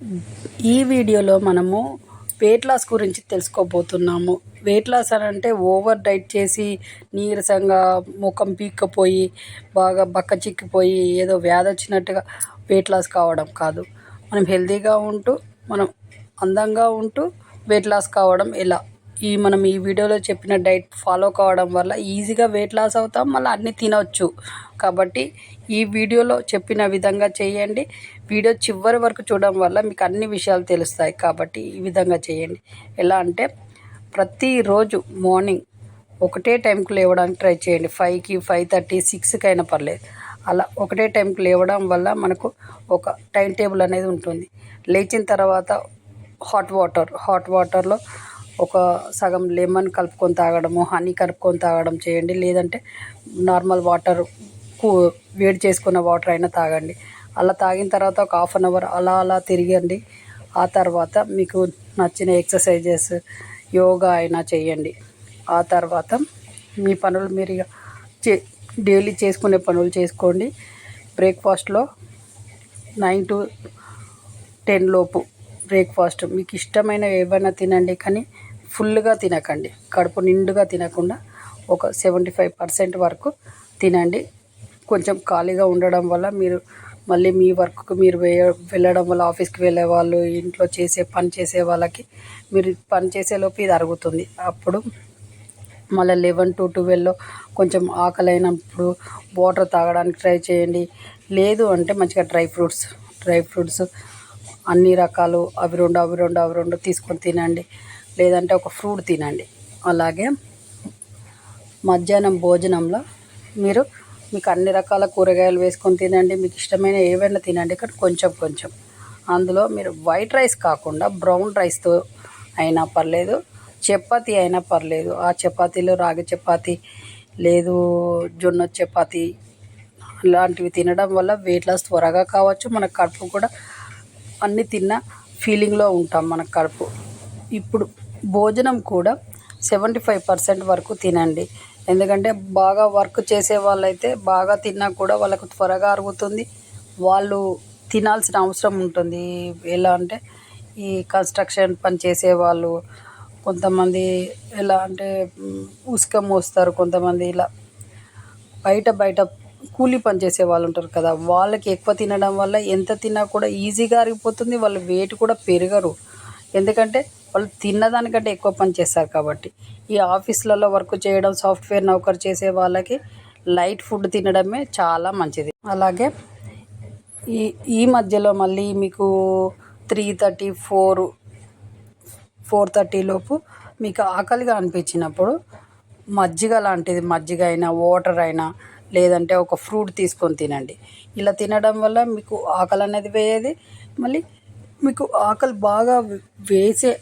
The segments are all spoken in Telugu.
ఈ వీడియోలో మనము వెయిట్ లాస్ గురించి తెలుసుకోబోతున్నాము. వెయిట్ లాస్ అని అంటే ఓవర్ డైట్ చేసి నీరసంగా ముఖం పీక్కపోయి బాగా బక్కచిక్కిపోయి ఏదో వ్యాధి వచ్చినట్టుగా వెయిట్ లాస్ కావడం కాదు. మనం హెల్తీగా ఉంటూ మనం అందంగా ఉంటూ వెయిట్ లాస్ కావడం ఎలా, మనం ఈ వీడియోలో చెప్పిన డైట్ ఫాలో కావడం వల్ల ఈజీగా వెయిట్ లాస్ అవుతాం, మళ్ళీ అన్నీ తినవచ్చు. కాబట్టి ఈ వీడియోలో చెప్పిన విధంగా చేయండి. వీడియో చివరి వరకు చూడడం వల్ల మీకు అన్ని విషయాలు తెలుస్తాయి. కాబట్టి ఈ విధంగా చేయండి. ఎలా అంటే ప్రతిరోజు మార్నింగ్ ఒకటే టైంకి లేవడానికి ట్రై చేయండి. 5కి, 5:30, 6కి అయినా పర్లేదు. అలా ఒకటే టైంకి లేవడం వల్ల మనకు ఒక టైం టేబుల్ అనేది ఉంటుంది. లేచిన తర్వాత హాట్ వాటర్లో ఒక సగం లెమన్ కలుపుకొని తాగడము, హనీ కలుపుకొని తాగడం చేయండి. లేదంటే నార్మల్ వాటర్ వేడి చేసుకున్న వాటర్ అయినా తాగండి. అలా తాగిన తర్వాత ఒక హాఫ్ అన్ అవర్ అలా తిరగండి. ఆ తర్వాత మీకు నచ్చిన ఎక్సర్సైజెస్, యోగా అయినా చేయండి. ఆ తర్వాత మీ పనులు మీరు ఇక డైలీ చేసుకునే పనులు చేసుకోండి. బ్రేక్ఫాస్ట్లో 9 to 10 లోపు బ్రేక్ఫాస్ట్ మీకు ఇష్టమైన ఏవైనా తినండి, కానీ ఫుల్గా తినకండి. కడుపు నిండుగా తినకుండా ఒక 75% వరకు తినండి. కొంచెం ఖాళీగా ఉండడం వల్ల మీరు మళ్ళీ మీ వర్క్కి మీరు వెళ్ళడం వల్ల, ఆఫీస్కి వెళ్ళే వాళ్ళు, ఇంట్లో పని చేసే వాళ్ళకి మీరు పని చేసేలోపు ఇది అరుగుతుంది. అప్పుడు మళ్ళీ 11 to 12లో కొంచెం ఆకలి అయినప్పుడు వాటర్ తాగడానికి ట్రై చేయండి. లేదు అంటే మంచిగా డ్రై ఫ్రూట్స్ అన్ని రకాలు అవి రెండు తీసుకొని తినండి. లేదంటే ఒక ఫ్రూట్ తినండి. అలాగే మధ్యాహ్నం భోజనంలో మీకు అన్ని రకాల కూరగాయలు వేసుకొని తినండి. మీకు ఇష్టమైన ఏవైనా తినండి, కానీ కొంచెం. అందులో మీరు వైట్ రైస్ కాకుండా బ్రౌన్ రైస్తో అయినా పర్లేదు, చపాతీ అయినా పర్లేదు. ఆ చపాతీలో రాగి చపాతీ, లేదు జొన్న చపాతీ లాంటివి తినడం వల్ల వెయిట్ లాస్ త్వరగా కావచ్చు. మన కడుపు కూడా అన్నీ తిన్న ఫీలింగ్లో ఉంటాం. మన కడుపు ఇప్పుడు భోజనం కూడా 75% వరకు తినండి. ఎందుకంటే బాగా వర్క్ చేసే వాళ్ళైతే బాగా తిన్నా కూడా వాళ్ళకు త్వరగా అరుగుతుంది. వాళ్ళు తినాల్సిన అవసరం ఉంటుంది. ఎలా అంటే ఈ కన్స్ట్రక్షన్ పని చేసేవాళ్ళు, కొంతమంది ఎలా అంటే ఉసుక మోస్తారు, కొంతమంది ఇలా బయట కూలీ పని చేసే వాళ్ళు ఉంటారు కదా, వాళ్ళకి ఎక్కువ తినడం వల్ల ఎంత తిన్నా కూడా ఈజీగా అరిగిపోతుంది. వాళ్ళు వెయిట్ కూడా పెరగరు. ఎందుకంటే వాళ్ళు తిన్నదానికంటే ఎక్కువ పని చేస్తారు కాబట్టి. ఈ ఆఫీసులలో వర్క్ చేయడం, సాఫ్ట్వేర్ నౌకరు చేసే వాళ్ళకి లైట్ ఫుడ్ తినడమే చాలా మంచిది. అలాగే ఈ మధ్యలో మళ్ళీ మీకు 3:30, 4:30 లోపు మీకు ఆకలిగా అనిపించినప్పుడు మజ్జిగ అయినా, వాటర్ అయినా, లేదంటే ఒక ఫ్రూట్ తీసుకొని తినండి. ఇలా తినడం వల్ల మీకు ఆకలి అనేది వేయదు. మళ్ళీ మీకు ఆకలి బాగా వేసే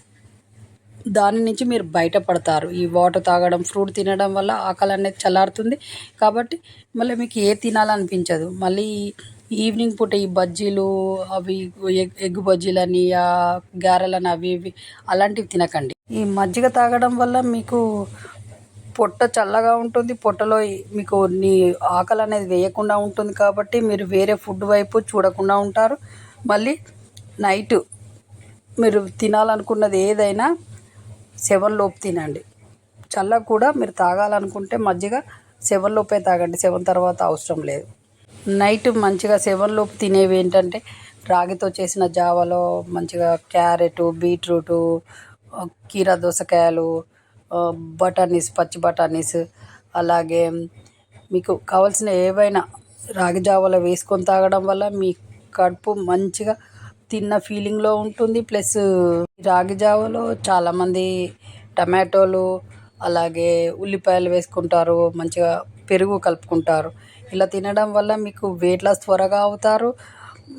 దాని నుంచి మీరు బయటపడతారు. ఈ వాటర్ తాగడం, ఫ్రూట్ తినడం వల్ల ఆకలి అనేది చల్లారుతుంది. కాబట్టి మళ్ళీ మీకు తినాలనిపించదు. మళ్ళీ ఈవినింగ్ పూట ఈ బజ్జీలు, అవి ఎగ్ బజ్జీలని, గారెలని, అవి ఇవి అలాంటివి తినకండి. ఈ మజ్జిగ తాగడం వల్ల మీకు పొట్ట చల్లగా ఉంటుంది. పొట్టలో మీకు ఆకలి అనేది వేయకుండా ఉంటుంది. కాబట్టి మీరు వేరే ఫుడ్ వైపు చూడకుండా ఉంటారు. మళ్ళీ నైట్ మీరు తినాలనుకున్నది ఏదైనా 7 లోపు తినండి. చల్లగా కూడా మీరు తాగాలనుకుంటే మజ్జిగ 7 లోపే తాగండి. 7 తర్వాత అవసరం లేదు. నైట్ మంచిగా 7 లోపు తినేవి ఏంటంటే రాగితో చేసిన జావలో మంచిగా క్యారెట్, బీట్రూటు, కీరా దోసకాయలు, బఠానీస్, పచ్చి బఠానీస్, అలాగే మీకు కావాల్సిన ఏవైనా రాగి జావలో వేసుకొని తాగడం వల్ల మీ కడుపు మంచిగా తిన్న ఫీలింగ్లో ఉంటుంది. ప్లస్ రాగి జావలో చాలామంది టమాటోలు, అలాగే ఉల్లిపాయలు వేసుకుంటారు, మంచిగా పెరుగు కలుపుకుంటారు. ఇలా తినడం వల్ల మీకు వెయిట్ లాస్ త్వరగా అవుతారు.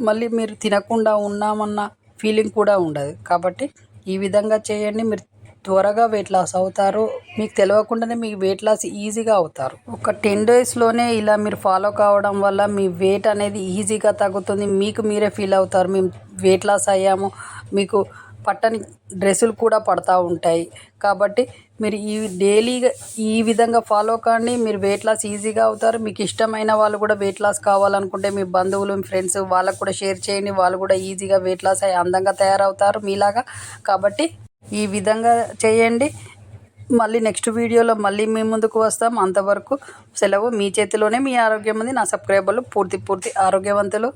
మళ్ళీ మీరు తినకుండా ఉన్నామన్న ఫీలింగ్ కూడా ఉండదు. కాబట్టి ఈ విధంగా చేయండి. మీరు త్వరగా వెయిట్ లాస్ అవుతారు. మీకు తెలియకుండానే మీ వెయిట్ లాస్ ఈజీగా అవుతారు. ఒక 10 డేస్లోనే ఇలా మీరు ఫాలో కావడం వల్ల మీ వెయిట్ అనేది ఈజీగా తగ్గుతుంది. మీకు మీరే ఫీల్ అవుతారు, మేము వెయిట్ లాస్ అయ్యాము. మీకు పట్టని డ్రెస్సులు కూడా పడతా ఉంటాయి. కాబట్టి మీరు డైలీగా ఈ విధంగా ఫాలో కాండి. మీరు వెయిట్ లాస్ ఈజీగా అవుతారు. మీకు ఇష్టమైన వాళ్ళు కూడా వెయిట్ లాస్ కావాలనుకుంటే మీ బంధువులు, మీ ఫ్రెండ్స్ వాళ్ళకు కూడా షేర్ చేయండి. వాళ్ళు కూడా ఈజీగా వెయిట్ లాస్ అయ్యి అందంగా తయారవుతారు మీలాగా. కాబట్టి ఈ విధంగా చేయండి. మళ్ళీ నెక్స్ట్ వీడియోలో మళ్ళీ మీ ముందుకు వస్తాం. అంతవరకు సెలవు. మీ చేతిలోనే మీ ఆరోగ్యం ఉంది. నా సబ్స్క్రైబర్లు పూర్తి ఆరోగ్యవంతులు.